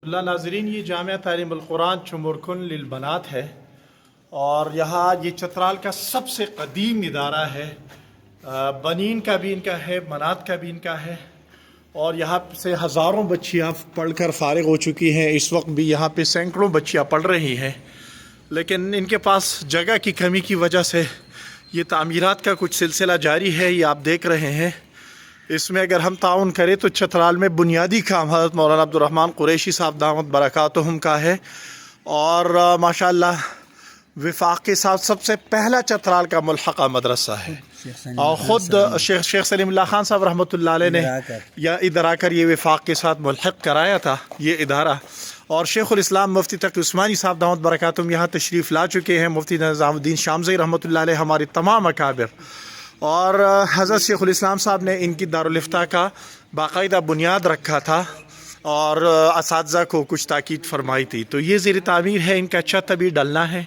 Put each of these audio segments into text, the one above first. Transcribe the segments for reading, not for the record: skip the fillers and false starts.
اللہ ناظرین، یہ جامعہ تعلیم القرآن چمرکن للبنات ہے اور یہاں یہ چترال کا سب سے قدیم ادارہ ہے۔ بنین کا بھی ان کا ہے، بنات کا بھی ان کا ہے، اور یہاں سے ہزاروں بچیاں پڑھ کر فارغ ہو چکی ہیں۔ اس وقت بھی یہاں پہ سینکڑوں بچیاں پڑھ رہی ہیں، لیکن ان کے پاس جگہ کی کمی کی وجہ سے یہ تعمیرات کا کچھ سلسلہ جاری ہے۔ یہ آپ دیکھ رہے ہیں، اس میں اگر ہم تعاون کریں تو چترال میں بنیادی کام حضرت مولانا عبدالرحمن قریشی صاحب دامت برکاتہم کا ہے، اور ماشاءاللہ وفاق کے ساتھ سب سے پہلا چترال کا ملحقہ مدرسہ ہے، اور خود شیخ سلیم اللہ خان صاحب رحمۃ اللہ علیہ نے یا ادھر آ کر یہ وفاق کے ساتھ ملحق کرایا تھا یہ ادارہ۔ اور شیخ الاسلام مفتی تقی عثمانی صاحب دامت برکاتہم یہاں تشریف لا چکے ہیں، مفتی نظام الدین شامزئی رحمۃ اللہ علیہ، ہمارے تمام اکابر، اور حضرت شیخ الاسلام صاحب نے ان کی دارالفتہ کا باقاعدہ بنیاد رکھا تھا اور اساتذہ کو کچھ تاکید فرمائی تھی۔ تو یہ زیر تعمیر ہے، ان کا چھت ابھی ڈلنا ہے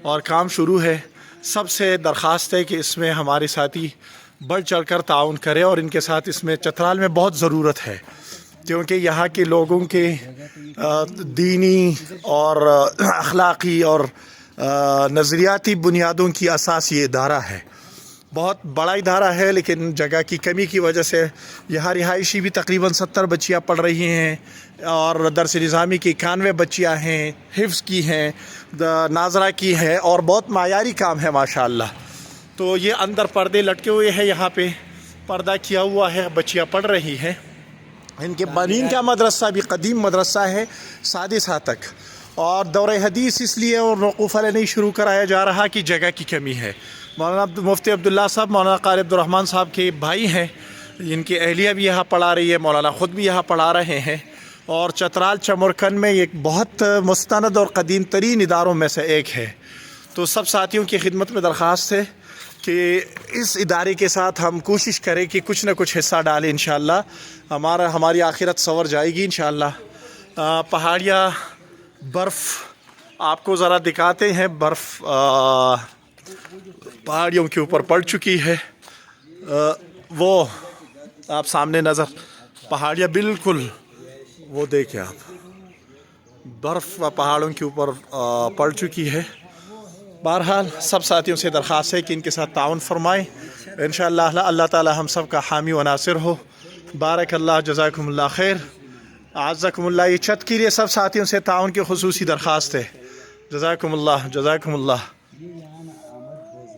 اور کام شروع ہے۔ سب سے درخواست ہے کہ اس میں ہمارے ساتھی بڑھ چڑھ کر تعاون کرے، اور ان کے ساتھ اس میں چترال میں بہت ضرورت ہے، کیونکہ یہاں کے لوگوں کے دینی اور اخلاقی اور نظریاتی بنیادوں کی اساس یہ ادارہ ہے۔ بہت بڑا ادارہ ہے، لیکن جگہ کی کمی کی وجہ سے یہاں رہائشی بھی تقریباً 70 بچیاں پڑھ رہی ہیں، اور درس نظامی کی 91 بچیاں ہیں، حفظ کی ہیں، ناظرہ کی ہیں، اور بہت معیاری کام ہے ماشاءاللہ۔ تو یہ اندر پردے لٹکے ہوئے ہیں، یہاں پہ پردہ کیا ہوا ہے، بچیاں پڑھ رہی ہیں۔ ان کے بنین کا مدرسہ بھی قدیم مدرسہ ہے، سادسہ تک، اور دور حدیث اس لیے اور وقوف علیہ نہیں شروع کرایا جا رہا کہ جگہ کی کمی ہے۔ مولانا مفتی عبداللہ صاحب مولانا قاری عبدالرحمن صاحب کے بھائی ہیں، ان کی اہلیہ بھی یہاں پڑھا رہی ہے، مولانا خود بھی یہاں پڑھا رہے ہیں، اور چترال چمرکن میں ایک بہت مستند اور قدیم ترین اداروں میں سے ایک ہے۔ تو سب ساتھیوں کی خدمت میں درخواست ہے کہ اس ادارے کے ساتھ ہم کوشش کریں کہ کچھ نہ کچھ حصہ ڈالیں، انشاءاللہ ہماری آخرت سنور جائے گی انشاءاللہ۔ پہاڑیاں برف آپ کو ذرا دکھاتے ہیں، برف پہاڑیوں کے اوپر پڑ چکی ہے، وہ آپ سامنے نظر پہاڑیاں بالکل وہ دیکھیں آپ، برف پہاڑوں کے اوپر پڑ چکی ہے۔ بہرحال سب ساتھیوں سے درخواست ہے کہ ان کے ساتھ تعاون فرمائیں، انشاءاللہ اللہ تعالی ہم سب کا حامی و ناصر ہو۔ بارک اللہ، جزاکم اللہ خیر، اعزکم اللہ۔ یہ چھت کے لیے سب ساتھیوں سے تعاون کی خصوصی درخواست ہے، جزاکم اللہ، جزاکم اللہ۔